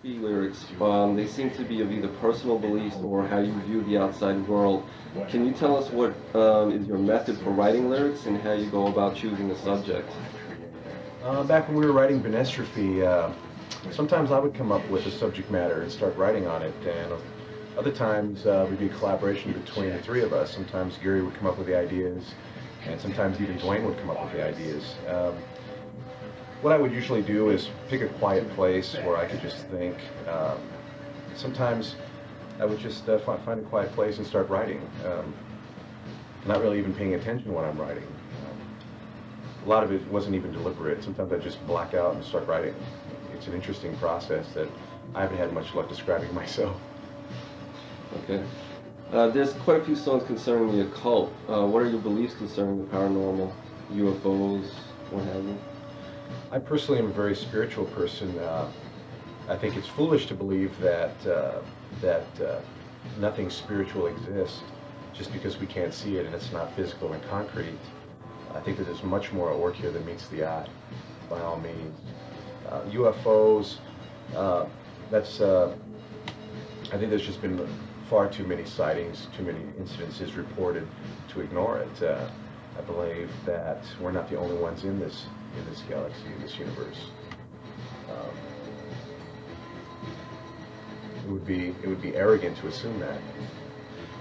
Benestrophe lyrics, they seem to be of either personal beliefs or how you view the outside world. Can you tell us what is your method for writing lyrics and how you go about choosing a subject? Back when we were writing Benestrophe, sometimes I would come up with a subject matter and start writing on it, and other times we'd be a collaboration between the three of us. Sometimes Gary would come up with the ideas, and sometimes even Dwayne would come up with the ideas. What I would usually do is pick a quiet place where I could just think. Sometimes I would just find a quiet place and start writing, not really even paying attention when I'm writing. A lot of it wasn't even deliberate. Sometimes I just black out and start writing. It's an interesting process that I haven't had much luck describing myself. Okay. There's quite a few songs concerning the occult. What are your beliefs concerning the paranormal, UFOs, what have you? I personally am a very spiritual person. I think it's foolish to believe that nothing spiritual exists just because we can't see it and it's not physical and concrete. I think that there's much more at work here than meets the eye, by all means. UFOs, I think there's just been far too many sightings, too many incidences reported to ignore it. I believe that we're not the only ones in this galaxy, in this universe. It would be arrogant to assume that.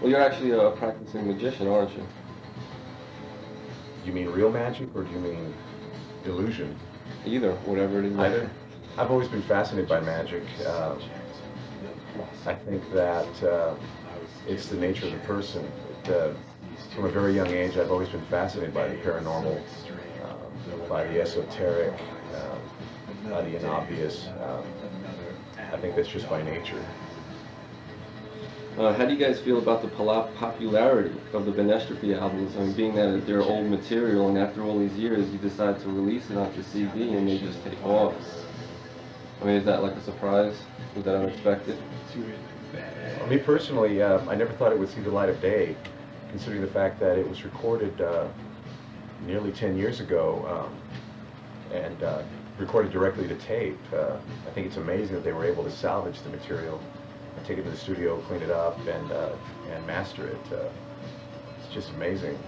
Well, you're actually a practicing magician, aren't you? Do you mean real magic or do you mean illusion? Either, whatever it is. Either. I've always been fascinated by magic. I think that it's the nature of the person. From a very young age, I've always been fascinated by the paranormal, by the esoteric, by the inobvious. I think that's just by nature. How do you guys feel about the popularity of the Benestrophe albums? I mean, being that they're old material, and after all these years, you decide to release it onto CD, and they just take off. I mean, is that like a surprise? Was that unexpected? Well, me personally, I never thought it would see the light of day, considering the fact that it was recorded nearly 10 years ago, and recorded directly to tape. I think it's amazing that they were able to salvage the material and take it to the studio, clean it up, and master it. It's just amazing.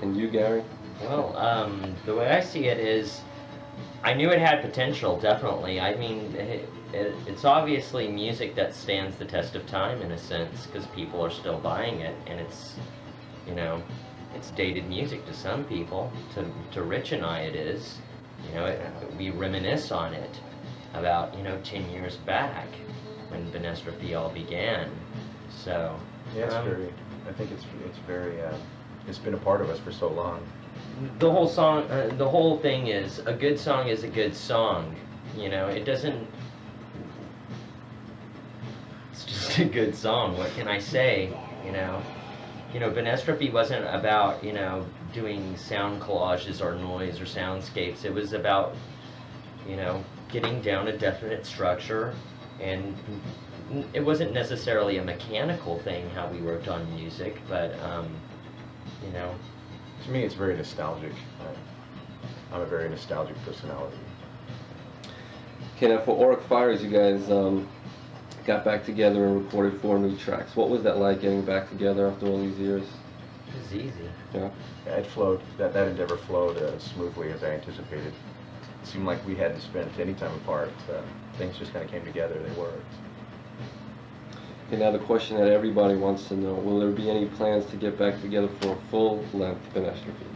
And you, Gary? Well, the way I see it is, I knew it had potential, definitely. I mean, it's obviously music that stands the test of time in a sense, because people are still buying it, and it's, you know, it's dated music to some people. To Rich and I, it is. You know, we reminisce on it about, 10 years back when Benestrophe all began. So yeah, I think it's very it's been a part of us for so long. The whole song, the whole thing is, a good song is a good song. It doesn't, it's just a good song. What can I say? Benestrophe wasn't about, doing sound collages or noise or soundscapes. It was about, getting down a definite structure, and it wasn't necessarily a mechanical thing how we worked on music, but, To me, it's very nostalgic. I'm a very nostalgic personality. Okay, now for Auric Fires, you guys got back together and recorded 4 new tracks. What was that like, getting back together after all these years? it was easy. Yeah. It flowed. That endeavor flowed as smoothly as I anticipated. It seemed like we hadn't spent any time apart. Things just kind of came together. They worked. Okay, now the question that everybody wants to know, will there be any plans to get back together for a full-length Benestrophe?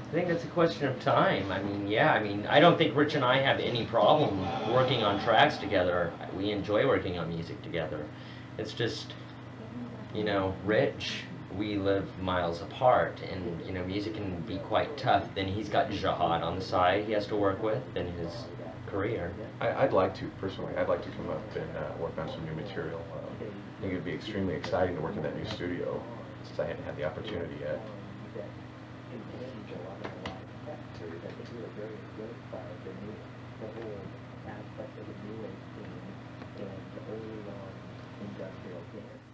I think that's a question of time. I don't think Rich and I have any problem working on tracks together. We enjoy working on music together. It's just, Rich, we live miles apart, and, music can be quite tough. Then he's got Jihad on the side he has to work with in his career. I'd like to, personally, I'd like to come up and work on some new material. I think it would be extremely exciting to work in that new studio, since I hadn't had the opportunity yet. Aspect of the new age scene and the early on industrial dance.